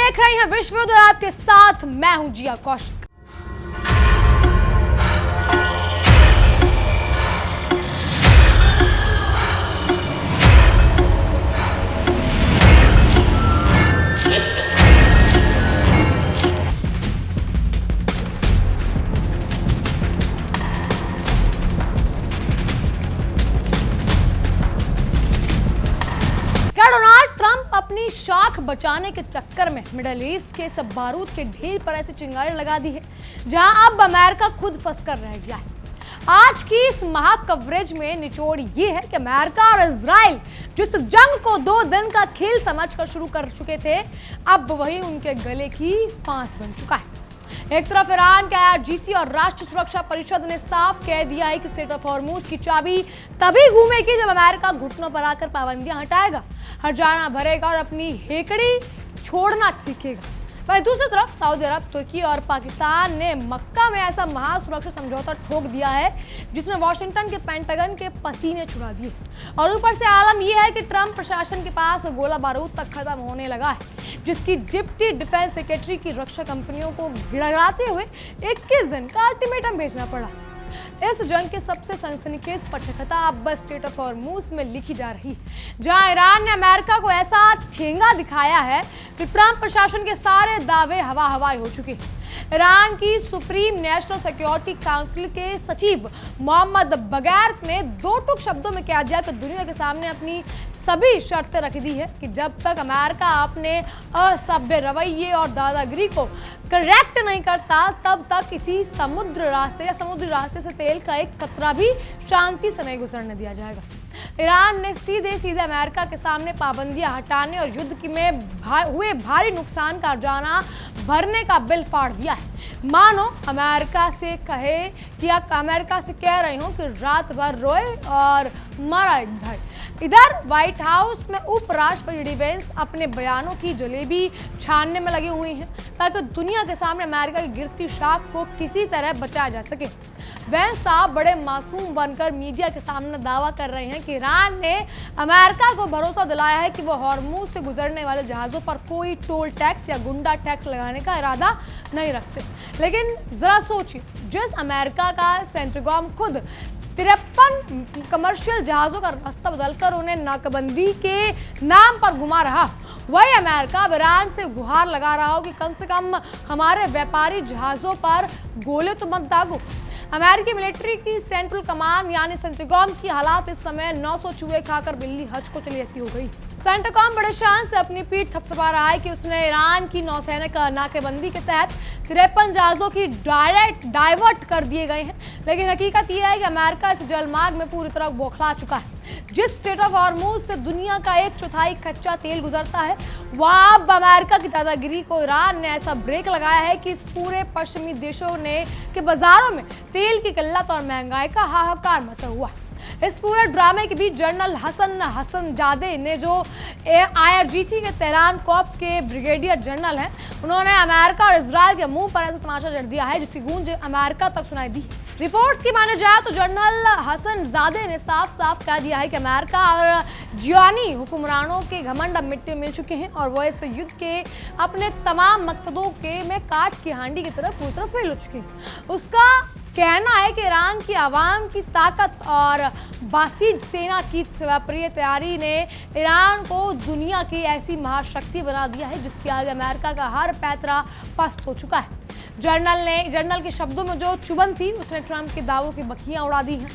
देख रहे हैं विश्व और आपके साथ मैं हूं जिया कौशिक। डोनाल्ड ट्रंप अपनी शाख बचाने के चक्कर में मिडिल ईस्ट के सब बारूद के ढेर पर ऐसी चिंगारी लगा दी है जहां अब अमेरिका खुद फंसकर रह गया है। आज की इस महा कवरेज में निचोड़ ये है कि अमेरिका और इजराइल जिस जंग को 2 दिन का खेल समझकर शुरू कर चुके थे, अब वही उनके गले की फांस बन चुका है। एक तरफ ईरान के IRGC और राष्ट्र सुरक्षा परिषद ने साफ कह दिया है कि स्ट्रेट ऑफ हॉर्मुज की चाबी तभी घूमेगी जब अमेरिका घुटनों पर आकर पाबंदियां हटाएगा, हर्जाना भरेगा और अपनी हेकड़ी छोड़ना सीखेगा। वहीं दूसरी तरफ सऊदी अरब, तुर्की और पाकिस्तान ने मक्का में ऐसा महासुरक्षा समझौता ठोक दिया है जिसने वॉशिंगटन के पेंटागन के पसीने छुड़ा दिए। और ऊपर से आलम यह है कि ट्रंप प्रशासन के पास गोला बारूद तक खत्म होने लगा है, जिसकी डिप्टी डिफेंस सेक्रेटरी की रक्षा कंपनियों को गिड़गिड़ाते हुए 21 दिन का अल्टीमेटम भेजना पड़ा। इस जंग के सबसे सनसनीखेज पटकथा अब बस स्ट्रेट ऑफ हॉर्मुज में लिखी जा रही है, जहां ईरान ने अमेरिका को ऐसा ठेंगा दिखाया है कि ट्रंप प्रशासन के सारे दावे हवा हवाई हो चुके हैं। ईरान की सुप्रीम नेशनल सिक्योरिटी काउंसिल के सचिव मोहम्मद बगैर ने 2 टूक शब्दों में कह दिया कि दुनिया के सामने अपनी सभी शर्तें रख दी है कि जब तक अमेरिका अपने असभ्य रवैये और दादागिरी को करेक्ट नहीं करता, तब तक किसी समुद्री रास्ते से तेल का एक कतरा भी शांति से नहीं गुजरने दिया जाएगा। ईरान ने सीधे सीधे अमेरिका के सामने पाबंदियां हटाने और युद्ध में हुए भारी नुकसान का हर्जाना भरने का बिल फाड़ दिया है। मानो अमेरिका से कहे कि आप अमेरिका से कह रहे हो कि रात भर रोए और मरा एक भाई। इधर व्हाइट हाउस में उपराष्ट्रपति डी वेंस अपने बयानों की जलेबी छानने में लगी हुई हैं ताकि दुनिया के सामने अमेरिका की गिरती शाख को किसी तरह बचाया जा सके। वेंस साहब बड़े मासूम बनकर मीडिया के सामने दावा कर रहे हैं कि ईरान ने अमेरिका को भरोसा दिलाया है कि वो हॉर्मुज से गुजरने वाले जहाज़ों पर कोई टोल टैक्स या गुंडा टैक्स लगाने का इरादा नहीं रखते। लेकिन जरा सोचिए, जिस अमेरिका का सेंट्रिगम खुद 53 कमर्शियल जहाज़ों का रास्ता बदलकर उन्हें नाकाबंदी के नाम पर घुमा रहा, वही अमेरिका अब ईरान से गुहार लगा रहा हो कि कम से कम हमारे व्यापारी जहाज़ों पर गोले तो मत दागो। अमेरिकी मिलिट्री की सेंट्रल कमान यानी सेंट्रिगम की हालात इस समय 900 चूहे खाकर बिल्ली हज को चली ऐसी हो गई। सेंट्रिगम बड़े शान से अपनी पीठ थपथपा रहा है कि उसने ईरान की नौसेना का नाकेबंदी के तहत 53 जहाज़ों की डाइवर्ट कर दिए गए हैं, लेकिन हकीकत यह है कि अमेरिका इस जलमार्ग में पूरी तरह बौखला चुका है। जिस स्ट्रेट ऑफ हॉर्मुज से दुनिया का 1/4 कच्चा तेल गुजरता है, वहां अब अमेरिका की दादागिरी को ईरान ने ऐसा ब्रेक लगाया है कि इस पूरे पश्चिमी देशों ने के बाजारों में तेल की किल्लत और महंगाई का हाहाकार मचा हुआ है। इस पूरे ड्रामे के बीच जनरल हसनजादे ने, जो IRGC के तेहरान कॉर्प्स के ब्रिगेडियर जनरल हैं, उन्होंने अमेरिका और इजराइल के मुंह पर ऐसा तमाशा जड़ दिया है जिसकी गूंज अमेरिका तक सुनाई दी। रिपोर्ट्स की माने जाए तो जनरल हसनजादे ने साफ साफ कह दिया है कि अमेरिका और जियोनी हुक्मरानों के घमंड अब मिट्टी मिल चुके हैं और वो इस युद्ध के अपने तमाम मकसदों के में काट की हांडी की तरफ पूरी तरह फेल हो चुके हैं। उसका कहना है कि ईरान की आवाम की ताकत और बासिज सेना की प्रिय तैयारी ने ईरान को दुनिया की ऐसी महाशक्ति बना दिया है जिसके आगे अमेरिका का हर पैतरा पस्त हो चुका है। जनरल के शब्दों में जो चुभन थी उसने ट्रंप के दावों की बखियां उड़ा दी हैं।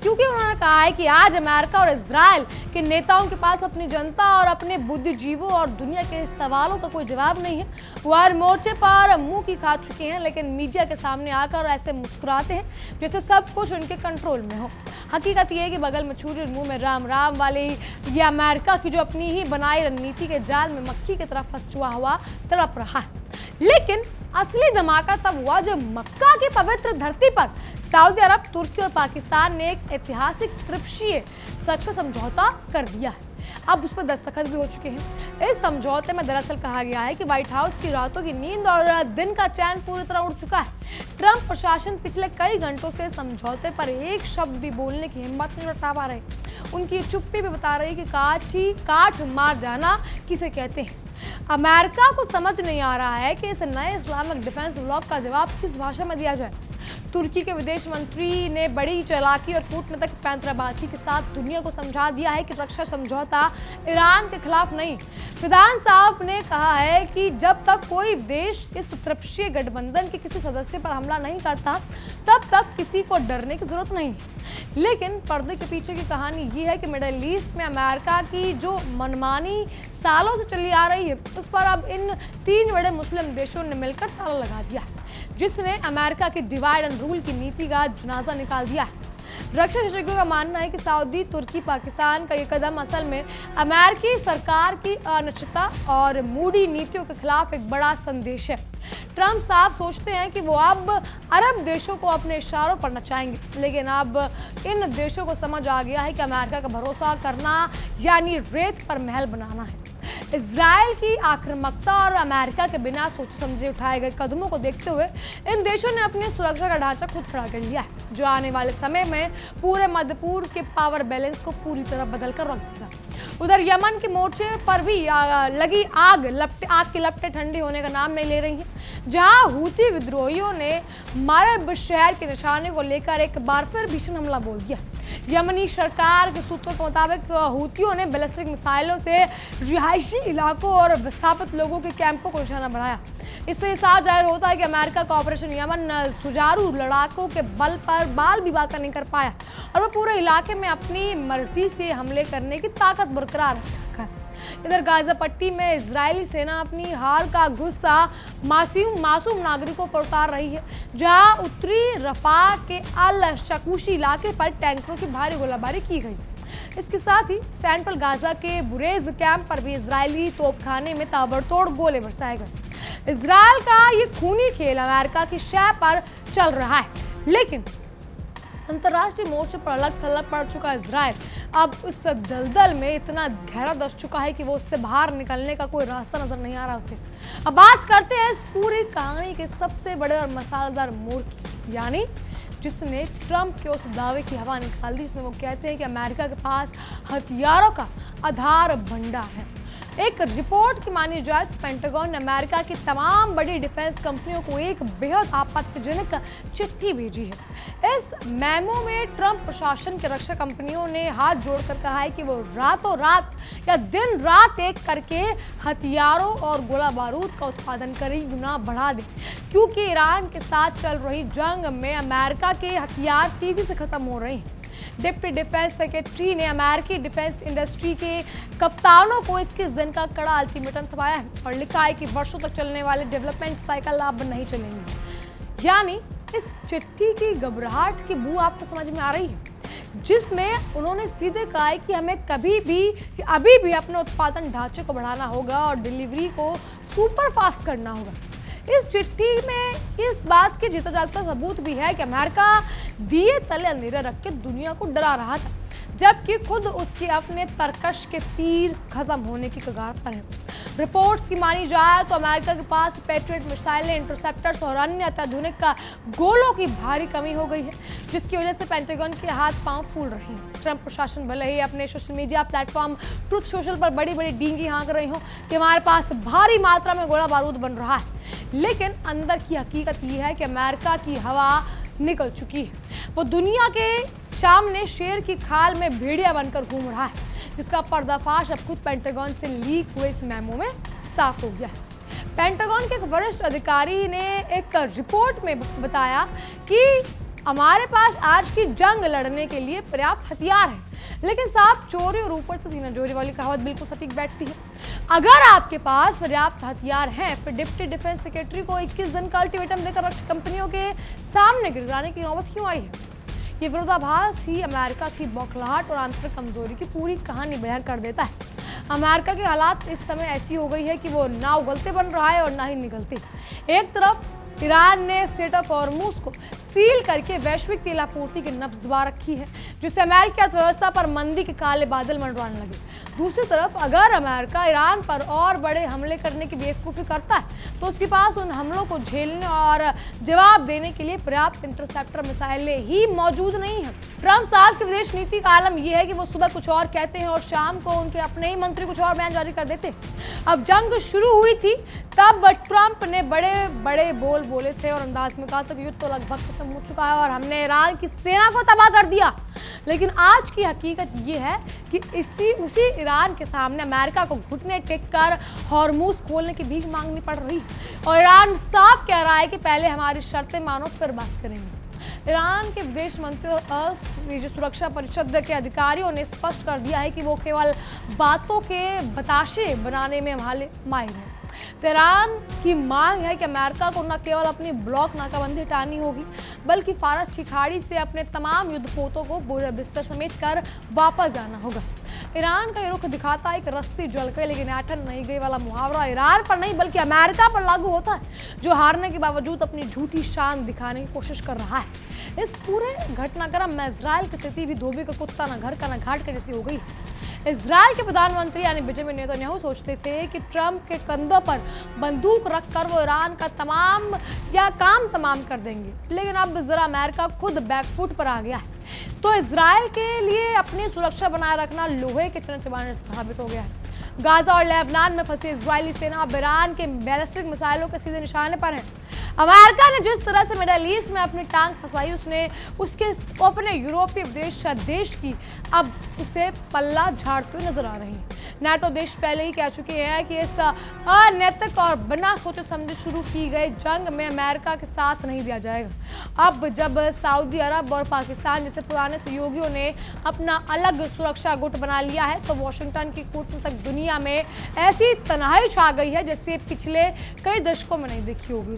क्योंकि उन्होंने कहा है कि आज अमेरिका और इजराइल के नेताओं के पास अपनी जनता और अपने बुद्धिजीवों और दुनिया के सवालों का कोई जवाब नहीं है। वो हर मोर्चे पर मुंह की खा चुके हैं, लेकिन मीडिया के सामने आकर ऐसे मुस्कुराते हैं जैसे सब कुछ उनके कंट्रोल में हो। हकीकत यह है कि बगल में छुरी मुंह में राम राम वाली ये अमेरिका की जो अपनी ही बनाई रणनीति के जाल में मक्खी की तरह फंसा हुआ तड़प रहा है। लेकिन असली धमाका तब हुआ जब मक्का की पवित्र धरती पर सऊदी अरब, तुर्की और पाकिस्तान ने एक ऐतिहासिक त्रिपक्षीय सुरक्षा समझौता कर दिया है। अब उस पर दस्तखत भी हो चुके हैं। इस समझौते में दरअसल कहा गया है कि व्हाइट हाउस की रातों की नींद और दिन का चैन पूरी तरह उड़ चुका है। ट्रंप प्रशासन पिछले कई घंटों से समझौते पर एक शब्द भी बोलने की हिम्मत नहीं जुटा पा रहे। उनकी चुप्पी भी बता रही कि काठ मार जाना किसे कहते हैं। अमेरिका को समझ नहीं आ रहा है कि इस नए इस्लामिक डिफेंस ब्लॉक का जवाब किस भाषा में दिया जाए। तुर्की के विदेश मंत्री ने बड़ी चालाकी और कूटनीतिक पैंतराबाजी के साथ दुनिया को समझा दिया है कि रक्षा समझौता ईरान के खिलाफ नहीं। फिदान साहब ने कहा है कि जब तक कोई देश इस त्रिपक्षीय गठबंधन के किसी सदस्य पर हमला नहीं करता तब तक किसी को डरने की जरूरत नहीं है। लेकिन पर्दे के पीछे की कहानी ये है कि मिडिल ईस्ट में अमेरिका की जो मनमानी सालों से चली आ रही है उस पर अब इन 3 बड़े मुस्लिम देशों ने मिलकर ताला लगा दिया है, जिसने अमेरिका की डिवाइड एंड रूल की नीति का जनाजा निकाल दिया है। रक्षा विशेषज्ञों का मानना है कि सऊदी, तुर्की, पाकिस्तान का ये कदम असल में अमेरिकी सरकार की अनिश्चितता और मूडी नीतियों के खिलाफ एक बड़ा संदेश है। ट्रंप साहब सोचते हैं कि वो अब अरब देशों को अपने इशारों पर नचाएंगे, लेकिन अब इन देशों को समझ आ गया है कि अमेरिका का भरोसा करना यानी रेत पर महल बनाना है। इजराइल की आक्रामकता और अमेरिका के बिना सोचे समझे उठाए गए कदमों को देखते हुए इन देशों ने अपनी सुरक्षा का ढांचा खुद खड़ा कर लिया है, जो आने वाले समय में पूरे मध्य पूर्व के पावर बैलेंस को पूरी तरह बदल कर रख देगा। उधर यमन के मोर्चे पर भी लगी आग की लपटें ठंडी होने का नाम नहीं ले रही हैं, जहां हूती विद्रोहियों ने मारब शहर के निशाने को लेकर एक बार फिर भीषण हमला बोल दिया। यमनी सरकार के सूत्रों के मुताबिक हूतियों ने बैलिस्टिक मिसाइलों से रिहायशी इलाकों और विस्थापित लोगों के कैंपों को निशाना बनाया। इससे साफ जाहिर होता है कि अमेरिका का ऑपरेशन यमन सुचारू लड़ाकों के बल पर बाल भी बाका नहीं कर पाया और वो पूरे इलाके में अपनी मर्जी से हमले करने की ताकत बरकरार रखा है। इधर गाजा पट्टी में इजरायली सेना अपनी हार का गुस्सा मासूम नागरिकों पर उतार रही है, जहां उत्तरी रफा के अल शकूशी इलाके पर टैंकरों की भारी गोलाबारी की गई। इसके साथ ही सेंट्रल गाजा के बुरेज कैंप पर भी इजरायली तोपखाने में ताबड़तोड़ गोले बरसाए गए। इजरायल का ये खूनी खेल अमेरिका की शह पर चल रहा है, लेकिन अंतर्राष्ट्रीय मोर्चे पर अलग थलग पड़ चुका इजरायल अब उस दलदल में इतना गहरा दस चुका है कि वो उससे बाहर निकलने का कोई रास्ता नजर नहीं आ रहा उसे। अब बात करते हैं इस पूरी कहानी के सबसे बड़े और मसालेदार मोड़ की, यानी जिसने ट्रंप के उस दावे की हवा निकाल दी जिसमें वो कहते हैं कि अमेरिका के पास हथियारों का आधार भंडार है। एक रिपोर्ट की मानी जाए तो पेंटागन ने अमेरिका की तमाम बड़ी डिफेंस कंपनियों को एक बेहद आपत्तिजनक चिट्ठी भेजी है। इस मेमो में ट्रंप प्रशासन के रक्षा कंपनियों ने हाथ जोड़कर कहा है कि वो रातों रात या दिन रात एक करके हथियारों और गोला बारूद का उत्पादन कई गुना बढ़ा दें, क्योंकि ईरान के साथ चल रही जंग में अमेरिका के हथियार तेजी से खत्म हो रहे हैं। डिप्टी डिफेंस सेक्रेटरी ने अमेरिकी डिफेंस इंडस्ट्री के कप्तानों को 21 दिन का कड़ा अल्टीमेटम थमाया है और लिखा है कि वर्षों तक चलने वाले डेवलपमेंट साइकिल अब नहीं चलेंगे। यानी इस चिट्ठी की घबराहट की बू आपको समझ में आ रही है, जिसमें उन्होंने सीधे कहा है कि हमें अभी भी अपने उत्पादन ढांचे को बढ़ाना होगा और डिलीवरी को सुपर फास्ट करना होगा। इस चिट्ठी में इस बात के जीता जागता सबूत भी है कि अमेरिका दिए तले अंधेरे रख के दुनिया को डरा रहा था, जबकि खुद उसके अपने तरकश के तीर खत्म होने की कगार पर है। रिपोर्ट्स की मानी जाए तो अमेरिका के पास पैट्रियट मिसाइलें, इंटरसेप्टर्स और अन्य अत्याधुनिक गोलों की भारी कमी हो गई है, जिसकी वजह से पेंटागन के हाथ पांव फूल रहे हैं। ट्रंप प्रशासन भले ही अपने social media platform truth social पर बड़ी बड़ी डींगी हाँक रही हो कि हमारे पास भारी मात्रा में गोला बारूद बन रहा है, लेकिन अंदर की हकीकत यह है कि अमेरिका की हवा निकल चुकी है। वो दुनिया के सामने शेर की खाल में भेड़िया बनकर घूम रहा है, जिसका पर्दाफाश अब खुद पेंटागन से लीक हुए इस मेमो में साफ हो गया है। पेंटागन के एक वरिष्ठ अधिकारी ने एक रिपोर्ट में बताया कि हमारे पास आज की जंग लड़ने के लिए पर्याप्त हथियार है, लेकिन साहब चोरी और ऊपर से सीना चोरी वाली कहावत बिल्कुल सटीक बैठती है। अगर आपके पास पर्याप्त हथियार हैं, फिर डिप्टी डिफेंस सेक्रेटरी को 21 दिन का अल्टीमेटम देकर रक्षा कंपनियों के सामने गिराने की नौबत क्यों आई है? ये विरोधाभास ही अमेरिका की बौखलाहट और आंतरिक कमजोरी की पूरी कहानी बयान कर देता है। अमेरिका की हालात इस समय ऐसी हो गई है कि वो ना उगलते बन रहा है और ना ही निकलते। एक तरफ ईरान ने स्टेट ऑफ हॉर्मुज को सील करके वैश्विक तेल आपूर्ति की नब्ज दबा रखी है, जिससे अमेरिकी अर्थव्यवस्था पर मंदी के काले बादल मंडराने लगे। दूसरी तरफ अगर अमेरिका ईरान पर और बड़े हमले करने की बेवकूफ़ी करता है तो उसके पास उन हमलों को झेलने और जवाब देने के लिए पर्याप्त इंटरसेप्टर मिसाइलें ही मौजूद नहीं है। ट्रंप साहब की विदेश नीति का आलम यह है कि वो सुबह कुछ और कहते हैं और शाम को उनके अपने ही मंत्री कुछ और बयान जारी कर देते हैं। अब जंग शुरू हुई थी तब ट्रंप ने बड़े बड़े बोल बोले थे और अंदाज में कहा था कि युद्ध तो लगभग खत्म हो चुका है और हमने ईरान की सेना को तबाह कर दिया। लेकिन आज की हकीकत ये है कि उसी ईरान के सामने अमेरिका को घुटने टेक कर हॉर्मूज खोलने की भीख मांगनी पड़ रही है और ईरान साफ कह रहा है कि पहले हमारी शर्तें मानो फिर बात करेंगे। ईरान के विदेश मंत्री और सुरक्षा परिषद के अधिकारियों ने स्पष्ट कर दिया है कि वो केवल बातों के बताशे बनाने में माहिर हैं। तेहरान की मांग है कि अमेरिका को न केवल अपनी ब्लॉक नाकाबंदी हटानी होगी बल्कि फारस की खाड़ी से अपने तमाम युद्धपोतों को बुरे बिस्तर समेट कर वापस जाना होगा। ईरान का ये रुख दिखाता है कि रस्सी जल गई लेकिन ऐठन नहीं गई वाला मुहावरा ईरान पर नहीं बल्कि अमेरिका पर लागू होता है, जो हारने के बावजूद अपनी झूठी शान दिखाने की कोशिश कर रहा है। इस पूरे घटनाक्रम में इजराइल की स्थिति भी धोबी का कुत्ता न घर का न घाट के जैसी हो गई। इजराइल के प्रधानमंत्री यानी बेंजामिन नेतन्याहू सोचते थे कि ट्रंप के कंधों पर बंदूक रखकर वो ईरान का काम तमाम कर देंगे, लेकिन अब जरा अमेरिका खुद बैकफुट पर आ गया है तो इजराइल के लिए अपनी सुरक्षा बनाए रखना लोहे के चने चबाने से साबित हो गया है। गाजा और लेबनान में फंसी इजरायली सेना अब ईरान के बैलिस्टिक मिसाइलों के सीधे निशाने पर है। अमेरिका ने जिस तरह से मिडल ईस्ट में अपनी टांग फंसाई उसके अपने यूरोपीय देश की अब उसे पल्ला झाड़ते हुए नजर आ रही है। नाटो देश पहले ही कह चुके हैं कि इस अनैतिक और बिना सोचे समझे शुरू की गई जंग में अमेरिका के साथ नहीं दिया जाएगा। अब जब सऊदी अरब और पाकिस्तान जैसे पुराने सहयोगियों ने अपना अलग सुरक्षा गुट बना लिया है तो वॉशिंगटन की कूटनीतिक दुनिया में ऐसी तनाई छा गई है जैसे पिछले कई दशकों में नहीं देखी होगी।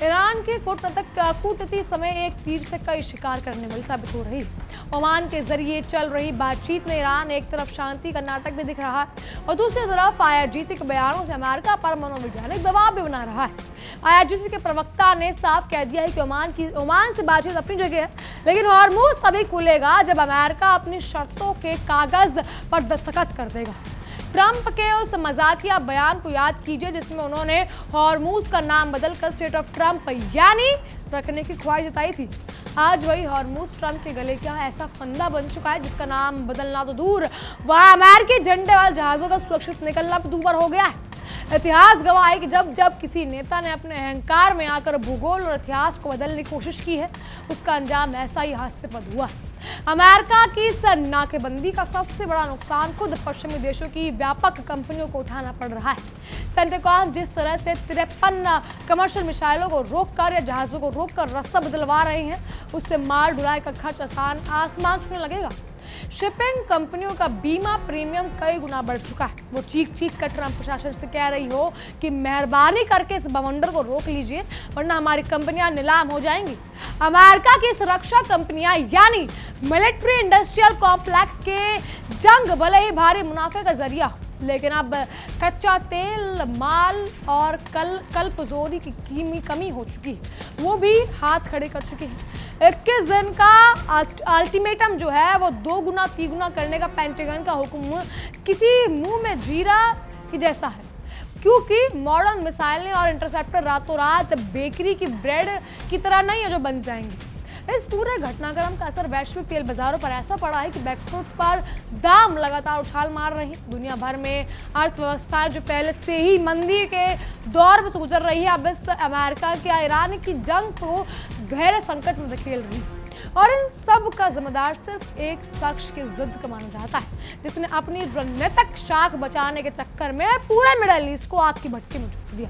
ईरान के कूटनीति समय एक तीर से कई शिकार करने वाली साबित हो रही है। ओमान के जरिए चल रही बातचीत में ईरान एक तरफ शांति का नाटक भी दिख रहा है और दूसरी तरफ IRGC के बयानों से अमेरिका पर मनोवैज्ञानिक दबाव भी बना रहा है। IRGC के प्रवक्ता ने साफ कह दिया है कि ओमान से बातचीत अपनी जगह है, लेकिन हॉर्मूज तभी खुलेगा जब अमेरिका अपनी शर्तों के कागज पर दस्तखत कर देगा। ट्रंप के उस मजाकिया बयान को याद कीजिए जिसमें उन्होंने हॉर्मूज का नाम बदलकर स्टेट ऑफ ट्रंप यानी रखने की ख्वाहिश जताई थी। आज वही हॉर्मूज ट्रंप के गले का ऐसा फंदा बन चुका है जिसका नाम बदलना तो दूर, वह अमेरिकी झंडे वाले जहाजों का सुरक्षित निकलना दूभर हो गया है। इतिहास गवाह है कि जब किसी नेता ने अपने अहंकार में आकर भूगोल और इतिहास को बदलने की कोशिश की है उसका अंजाम ऐसा ही हास्यास्पद हुआ है। अमेरिका की इस नाकेबंदी का सबसे बड़ा नुकसान खुद पश्चिमी देशों की व्यापक कंपनियों को उठाना पड़ रहा है। सेंटाकॉन जिस तरह से 53 कमर्शियल मिसाइलों को रोककर या जहाज़ों को रोककर रास्ता बदलवा रहे हैं उससे माल ढुलाई का खर्च आसमान छूने लगेगा। शिपिंग कंपनियों का बीमा प्रीमियम कई गुना बढ़ चुका है। वो चीख कर ट्रंप प्रशासन से कह रही हो कि मेहरबानी करके इस बवंडर को रोक लीजिए वरना हमारी कंपनियां नीलाम हो जाएंगी। अमेरिका की सुरक्षा कंपनियां यानी मिलिट्री इंडस्ट्रियल कॉम्प्लेक्स के जंग भले ही भारी मुनाफे का जरिया हो, लेकिन अब कच्चा तेल, माल और कलपुर्जोरी की कमी हो चुकी है, वो भी हाथ खड़े कर चुके हैं। 21 दिन का अल्टीमेटम जो है वो 2 गुना 3 गुना करने का पेंटागन का हुक्म किसी मुंह में जीरा की जैसा है, क्योंकि मॉडर्न मिसाइलें और इंटरसेप्टर रातों रात बेकरी की ब्रेड की तरह नहीं है जो बन जाएंगी। इस पूरे घटनाक्रम का असर वैश्विक तेल बाजारों पर ऐसा पड़ा है कि बैकफुट पर दाम लगातार उछाल मार रही है। दुनिया भर में अर्थव्यवस्था जो पहले से ही मंदी के दौर में गुजर रही है अब इस अमेरिका के ईरान की जंग को गहरे संकट में धकेल रही है और इन सब का जिम्मेदार सिर्फ एक शख्स की जिद का माना जाता है जिसने अपनी रणनीतिक शाख बचाने के चक्कर में पूरे मिडल ईस्ट को आग की भट्टी में झोंक दिया।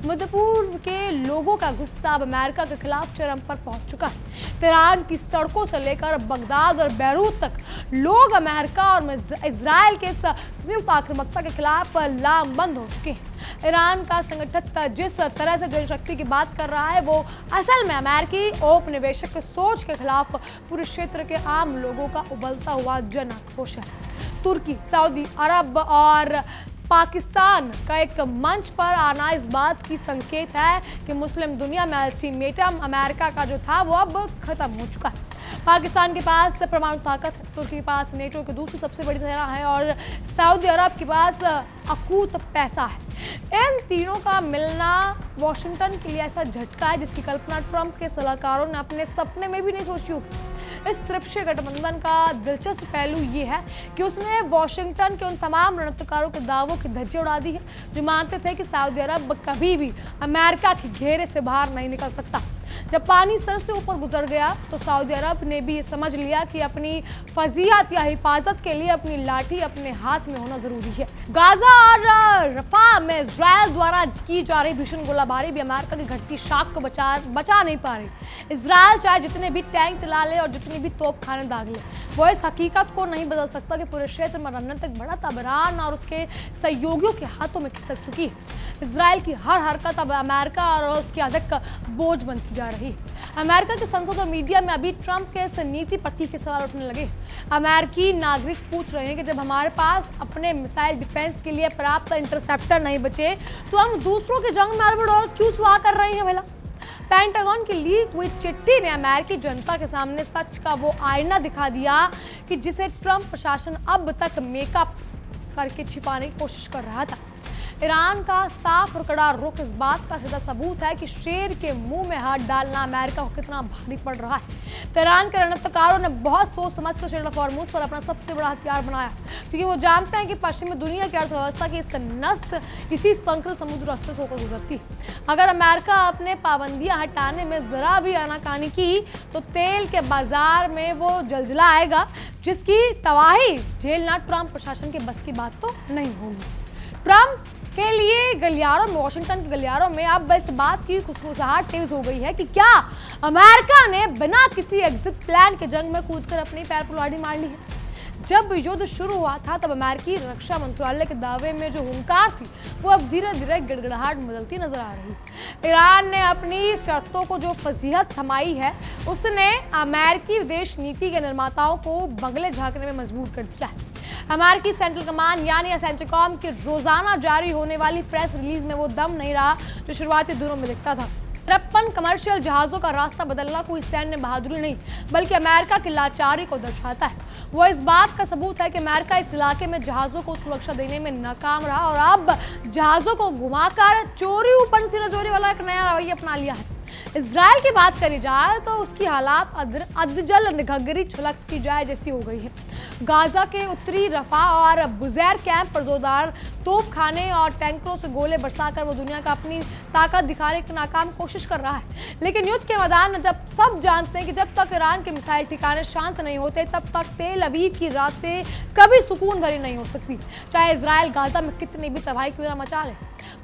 मध्य पूर्व के लोगों का गुस्सा अब अमेरिका के खिलाफ चरम पर पहुंच चुका है। तेहरान की सड़कों से लेकर बगदाद और बैरूत तक लोग अमेरिका और इजराइल के संयुक्त आक्रामकता के खिलाफ लामबंद हो चुके हैं। ईरान का संगठन जिस तरह से जनशक्ति की बात कर रहा है वो असल में अमेरिकी औपनिवेशिक सोच के खिलाफ पूरे क्षेत्र के आम लोगों का उबलता हुआ जन आक्रोश है। तुर्की, सऊदी अरब और पाकिस्तान का एक मंच पर आना इस बात की संकेत है कि मुस्लिम दुनिया में अल्टीमेटम अमेरिका का जो था वो अब खत्म हो चुका है। पाकिस्तान के पास परमाणु ताकत है, तुर्की के पास नेटो की दूसरी सबसे बड़ी सेना है और सऊदी अरब के पास अकूत पैसा है। इन तीनों का मिलना वॉशिंगटन के लिए ऐसा झटका है जिसकी कल्पना ट्रंप के सलाहकारों ने अपने सपने में भी नहीं सोची होगी। इस त्रिपक्षीय गठबंधन का दिलचस्प पहलू ये है कि उसने वॉशिंगटन के उन तमाम रणनीतिकारों के दावों की धज्जियां उड़ा दी है जो मानते थे कि सऊदी अरब कभी भी अमेरिका के घेरे से बाहर नहीं निकल सकता। जब पानी सर से ऊपर गुजर गया तो सऊदी अरब ने भी ये समझ लिया कि अपनी फजीहत या हिफाजत के लिए अपनी लाठी अपने हाथ में होना जरूरी है। गाजा और रफा में इजराइल द्वारा की जा रही भीषण गोलाबारी भी अमेरिका की घटती शाख को बचा नहीं पा रही। इजराइल चाहे जितने भी टैंक चला ले और जितनी भी तोप खाने दाग ले, वो इस हकीकत को नहीं बदल सकता कि पूरे क्षेत्र में रणनीतिक बढ़त अब ईरान और उसके सहयोगियों के हाथों में खिसक चुकी है। इजराइल की हर हरकत अब अमेरिका और उसके अधिक बोझ बनती जा रही है। अमेरिका की संसद और मीडिया में अभी ट्रंप के इस नीति पति के सवाल उठने लगे। अमेरिकी नागरिक पूछ रहे हैं कि जब हमारे पास अपने मिसाइल डिफेंस के लिए पर्याप्त इंटरसेप्टर नहीं बचे तो हम दूसरों के जंग में अरबों डॉलर क्यों सुहा कर रहे हैं भला। पेंटागन की लीक हुई चिट्ठी ने अमेरिकी जनता के सामने सच का वो आईना दिखा दिया कि जिसे ट्रंप प्रशासन अब तक मेकअप करके छिपाने की कोशिश कर रहा था। ईरान का साफ और कड़ा रुख इस बात का सीधा सबूत है कि शेर के मुंह में हाथ डालना अमेरिका को कितना भारी पड़ रहा है। तो ईरान के रणनीतिकारों ने बहुत सोच समझ कर स्ट्रेट ऑफ हॉर्मुज़ पर अपना सबसे बड़ा हथियार बनाया, क्योंकि वो जानते हैं कि पश्चिमी दुनिया की अर्थव्यवस्था की इस नस इसी संकर समुद्र रास्ते से होकर गुजरती है। अगर अमेरिका अपने पाबंदियां हटाने में जरा भी आनाकानी की तो तेल के बाजार में वो जलजला आएगा जिसकी तबाही झेलना ट्रंप प्रशासन के बस की बात तो नहीं होगी। ट्रंप के लिए गलियारों में, वॉशिंगटन के गलियारों में अब इस बात की खुशफुसाहट तेज हो गई है कि क्या अमेरिका ने बिना किसी एग्जिट प्लान के जंग में कूदकर अपनी पैर कुल्हाड़ी मार ली है। जब युद्ध शुरू हुआ था तब अमेरिकी रक्षा मंत्रालय के दावे में जो हुंकार थी वो अब धीरे धीरे गिड़गिड़ाहट बदलती नजर आ रही। ईरान ने अपनी शर्तों को जो फजीहत थमाई है उसने अमेरिकी विदेश नीति के निर्माताओं को बगले झांकने में मजबूर कर दिया है। अमेरिकी सेंट्रल कमांड यानी सेंट्रिकॉम की रोजाना जारी होने वाली प्रेस रिलीज में वो दम नहीं रहा जो शुरुआती दिनों में दिखता था। 53 कमर्शियल जहाजों का रास्ता बदलना कोई सैन्य बहादुरी नहीं बल्कि अमेरिका की लाचारी को दर्शाता है। वो इस बात का सबूत है कि अमेरिका इस इलाके में जहाजों को सुरक्षा देने में नाकाम रहा और अब जहाजों को घुमाकर चोरी ऊपर से सीना चोरी वाला एक नया रवैया अपना लिया है। इजराइल की बात करी जाए तो उसकी हालात अधजल निघगरी छलकती जाए जैसी हो गई है। गाजा के उत्तरी रफा और बुजैर कैंप पर जोरदार तोपखाने और टैंकरों से गोले बरसाकर वो दुनिया का अपनी ताकत दिखाने की नाकाम कोशिश कर रहा है। लेकिन युद्ध के मैदान में जब सब जानते हैं कि जब तक ईरान के मिसाइल ठिकाने शांत नहीं होते तब तक तेल अवीव की रातें कभी सुकून भरी नहीं हो सकती, चाहे इजराइल गाजा में कितनी भी तबाही क्यों ना मचा ले।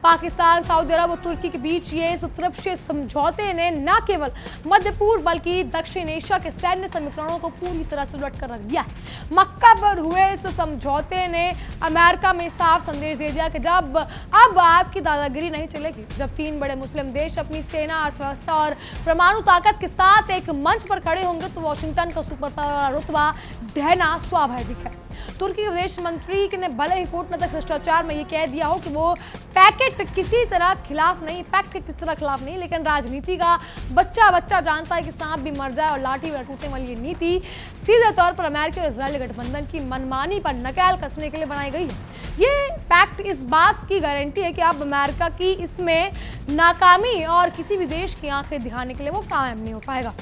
पाकिस्तान, सऊदी अरब और तुर्की के बीच ये इस त्रिपक्षीय समझौते ने न केवल मध्य पूर्व बल्कि दक्षिण एशिया के सैन्य समीकरणों को पूरी तरह से उलट कर रख दिया है। मक्का पर हुए इस समझौते ने अमेरिका में साफ संदेश दे दिया कि जब अब आपकी दादागिरी नहीं चलेगी। जब 3 बड़े मुस्लिम देश अपनी सेना, अर्थव्यवस्था और परमाणु ताकत के साथ एक मंच पर खड़े होंगे तो वॉशिंगटन का सुपर पावर रुतबा ढहना स्वाभाविक है। तुर्की के विदेश मंत्री ने भले ही कूटनीतिक शिष्टाचार में ये कह दिया हो कि वो पैक्ट किसी तरह खिलाफ नहीं, लेकिन राजनीति का बच्चा जानता है कि सांप भी मर जाए और लाठी भी टूटने वाली ये नीति सीधे तौर पर अमेरिका और इजरायली गठबंधन की मनमानी पर नकेल कसने के लिए बनाई गई है। ये पैक्ट इस बात की गारंटी है कि अब अमेरिका की इसमें नाकामी और किसी भी देश की आंखें दिखाने के लिए वो कायम नहीं हो पाएगा।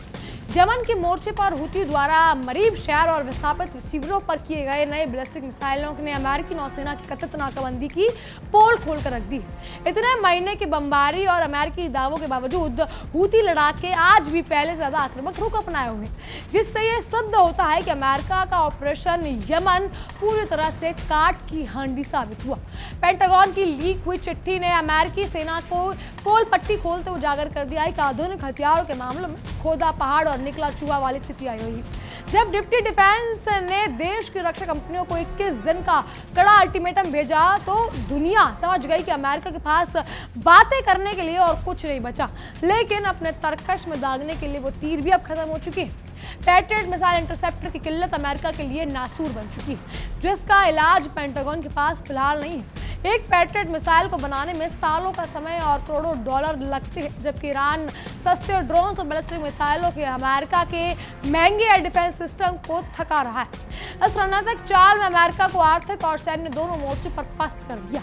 यमन के मोर्चे पर हुती द्वारा मरीब शहर और विस्थापित रिसीवरों पर किए गए नए बैलिस्टिक मिसाइलों ने अमेरिकी नौसेना की कथित नाकाबंदी की पोल खोल कर रख दी है। इतने महीने की बमबारी और अमेरिकी दावों के बावजूद हुती लड़ाके आज भी पहले से ज्यादा आक्रामक रुख अपनाए हुए हैं, जिससे ये सिद्ध होता है कि अमेरिका का ऑपरेशन यमन पूरी तरह से काट की हांडी साबित हुआ। पेंटागन की लीक हुई चिट्ठी ने अमेरिकी सेना को पोल पट्टी खोलते उजागर कर दिया है कि आधुनिक हथियारों के मामलों में खोदा पहाड़ और निकला चूहा वाली स्थिति आई हुई। जब डिप्टी डिफेंस ने देश की रक्षा कंपनियों को 21 दिन का कड़ा अल्टीमेटम भेजा तो दुनिया समझ गई कि अमेरिका के पास बातें करने के लिए और कुछ नहीं बचा, लेकिन अपने तरकश में दागने के लिए वो तीर भी अब खत्म हो चुकी है। पैट्रियट मिसाइल इंटरसेप्टर की किल्लत अमेरिका के लिए नासूर बन चुकी है, जिसका इलाज पेंटागन के पास फिलहाल नहीं है। एक पैट्रियट मिसाइल को बनाने में सालों का समय और करोड़ों डॉलर लगते हैं, जबकि ईरान सस्ते ड्रोन और बैलिस्टिक मिसाइलों के अमेरिका के महंगे एयर डिफेंस सिस्टम को थका रहा है। इस रणनीतिक चाल में अमेरिका को आर्थिक और सैन्य दोनों मोर्चे पर पस्त कर दिया।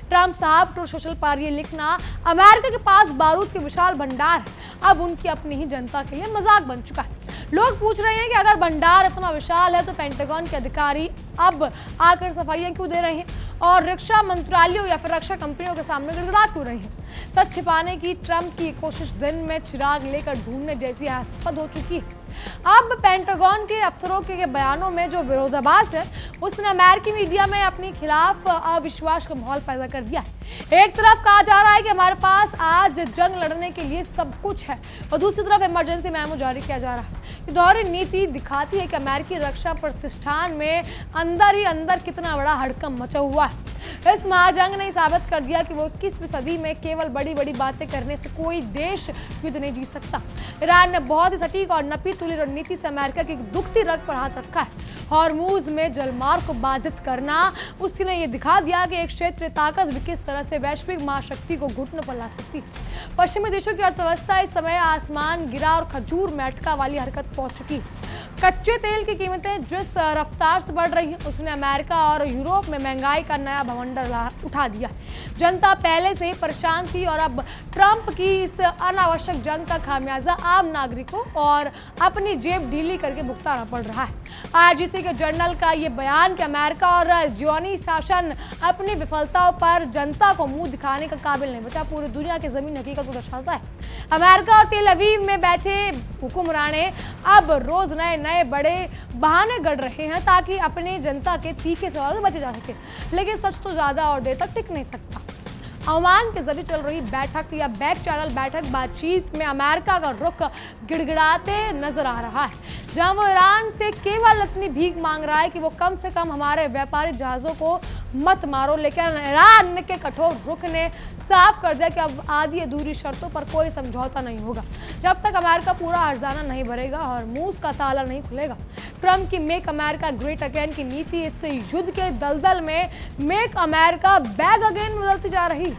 ट्रंप साहब ट्रूथ सोशल पर यह लिखना अमेरिका के पास बारूद के विशाल भंडार है, अब उनकी अपनी ही जनता के लिए मजाक बन चुका है। लोग पूछ रहे हैं कि अगर भंडार इतना विशाल है तो पेंटागन के अधिकारी अब आकर सफाइयां क्यों दे रहे हैं और रक्षा मंत्रालयों या फिर रक्षा कंपनियों के सामने गिड़गिड़ा क्यों रहे हैं। सच छिपाने की ट्रंप की कोशिश दिन में चिराग लेकर ढूंढने जैसी हास्यास्पद हो चुकी है। अब पेंटागन के अफसरों के बयानों में जो विरोधाभास है उसने अमेरिकी मीडिया में अपने खिलाफ अविश्वास का माहौल पैदा कर दिया है। एक तरफ कहा जा रहा है कि हमारे पास आज जंग लड़ने के लिए सब कुछ है और दूसरी तरफ इमरजेंसी मेमो जारी किया जा रहा है। ये दोहरी नीति दिखाती है कि अमेरिकी रक्षा प्रतिष्ठान में अंदर ही अंदर कितना बड़ा हड़कंप मचा हुआ है। इस महाजंग ने साबित कर दिया कि वो 21वीं सदी में केवल बड़ी बड़ी बातें करने से कोई देश युद्ध नहीं जीत सकता। ईरान ने बहुत ही सटीक और नपी तुली रणनीति से अमेरिका की दुखती रग पर हाथ रखा है। हॉर्मूज में जलमार्ग को बाधित करना उसने ये दिखा दिया कि एक क्षेत्रीय ताकत भी किस तरह से वैश्विक महाशक्ति को घुटने पर ला सकती है। पश्चिमी देशों की अर्थव्यवस्था इस समय आसमान गिरा और खजूर में अटका वाली हरकत पहुंच चुकी है। कच्चे तेल की कीमतें जिस रफ्तार से बढ़ रही हैं उसने अमेरिका और यूरोप में महंगाई का नया भवंडर उठा दिया। जनता पहले से ही परेशान थी और अब ट्रंप की इस अनावश्यक जंग का खामियाजा आम नागरिकों और अपनी जेब ढीली करके भुगताना पड़ रहा है। आरजीसी के जर्नल का ये बयान कि अमेरिका और जियोनी शासन अपनी विफलताओं पर जनता को मुंह दिखाने का काबिल नहीं बचा, पूरी दुनिया की जमीन हकीकत को दर्शाता है। अमेरिका और तेल अवीव में बैठे हुक्मराने अब रोज नए नए बड़े बहाने गढ़ रहे हैं ताकि अपनी जनता के तीखे सवालों से बचे जा सके, लेकिन सच तो ज्यादा और देर तक टिक नहीं सकता। ओमान के जरिए चल रही बैठक या बैक चैनल बैठक बातचीत में अमेरिका का रुख गिड़गिड़ाते नजर आ रहा है, जहां वो ईरान से केवल इतनी भीख मांग रहा है कि वो कम से कम हमारे व्यापारी जहाज़ों को मत मारो। लेकिन ईरान के कठोर रुख ने साफ कर दिया कि अब आधी अधूरी शर्तों पर कोई समझौता नहीं होगा जब तक अमेरिका पूरा हर्जाना नहीं भरेगा और मूस का ताला नहीं खुलेगा। ट्रंप की मेक अमेरिका ग्रेट अगेन की नीति इस युद्ध के दलदल में मेक अमेरिका बैग अगेन बदलती जा रही है।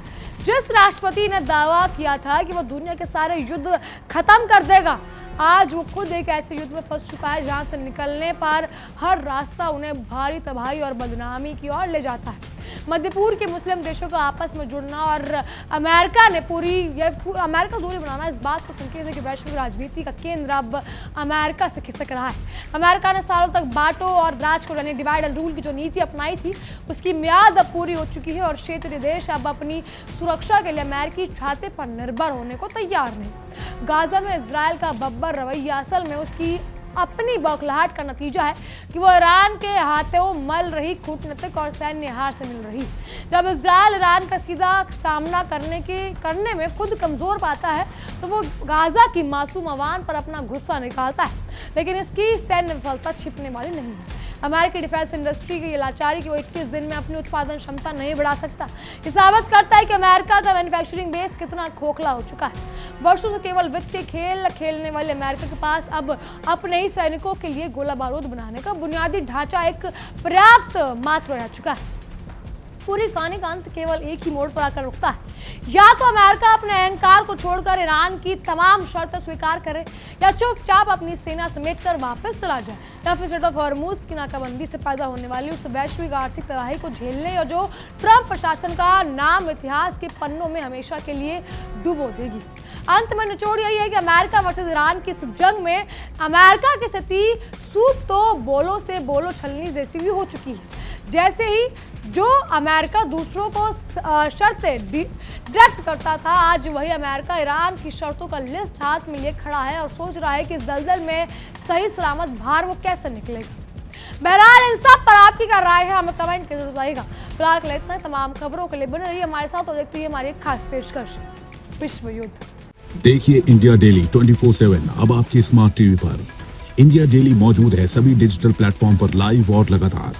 जिस राष्ट्रपति ने दावा किया था कि वो दुनिया के सारे युद्ध खत्म कर देगा, आज वो खुद एक ऐसे युद्ध में फंस चुका है जहां से निकलने पर हर रास्ता उन्हें भारी तबाही और बदनामी की ओर ले जाता है। मध्यपूर्व के मुस्लिम देशों का आपस में जुड़ना और अमेरिका दूरी बनाना इस बात का संकेत है कि वैश्विक राजनीति का केंद्र अब अमेरिका से खिसक रहा है। अमेरिका ने सालों तक बांटो और राज को यानी डिवाइड एंड रूल की जो नीति अपनाई थी उसकी मियाद अब पूरी हो चुकी है और क्षेत्रीय देश अब अपनी सुरक्षा के लिए अमेरिकी छाते पर निर्भर होने को तैयार नहीं। गाजा में इजरायल का बब्बर रवैया असल में उसकी अपनी बौखलाहट का नतीजा है कि वो ईरान के हाथों मल रही कूटनीतिक और सैन्य हार से मिल रही। जब इजरायल ईरान का सीधा सामना करने में खुद कमजोर पाता है तो वो गाजा की मासूम अवाम पर अपना गुस्सा निकालता है, लेकिन इसकी सैन्य विफलता छिपने वाली नहीं है। अमेरिकी डिफेंस इंडस्ट्री की ये लाचारी कि वो 21 दिन में अपनी उत्पादन क्षमता नहीं बढ़ा सकता, ये साबित करता है कि अमेरिका का मैन्युफैक्चरिंग बेस कितना खोखला हो चुका है। वर्षों से केवल वित्तीय खेल खेलने वाले अमेरिका के पास अब अपने ही सैनिकों के लिए गोला बारूद बनाने का बुनियादी ढांचा एक पर्याप्त मात्र रह चुका है। पूरी कहानी का अंत केवल एक ही मोड़ पर आकर रुकता है, या तो अमेरिका अपने अहंकार को छोड़कर ईरान की तमाम शर्तें स्वीकार करे या चुपचाप अपनी सेना समेटकर वापस चला जाए, या फिर स्ट्रेट ऑफ हॉर्मूज की नाकाबंदी से पैदा होने वाली उस वैश्विक आर्थिक तबाही को झेलने और जो ट्रंप प्रशासन का नाम इतिहास के पन्नों में हमेशा के लिए डुबो देगी। अंत में निचोड़ यही है कि अमेरिका वर्सेस ईरान की इस जंग में अमेरिका की स्थिति सूप तो बोलो से बोलो छलनी जैसी भी हो चुकी है। जैसे ही जो अमेरिका दूसरों को शर्तें डायरेक्ट करता था, आज वही अमेरिका ईरान की शर्तों का लिस्ट हाथ में लिए खड़ा है और सोच रहा है कि इस दलदल में सही सलामत बाहर वो कैसे निकलेगा। बहरहाल इन सब पर आपकी क्या राय है हमें कमेंट करके बताइएगा। फिलहाल के लिए इतना, तमाम खबरों के लिए बने रहिए हमारे साथ और देखते रहिए हमारी एक खास पेशकश विश्व युद्ध। देखिए इंडिया डेली 24/7 अब आपकी स्मार्ट टीवी पर। इंडिया डेली मौजूद है सभी डिजिटल प्लेटफॉर्म पर लाइव और लगातार।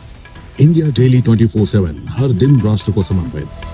इंडिया डेली 24/7 हर दिन राष्ट्र को समर्पित।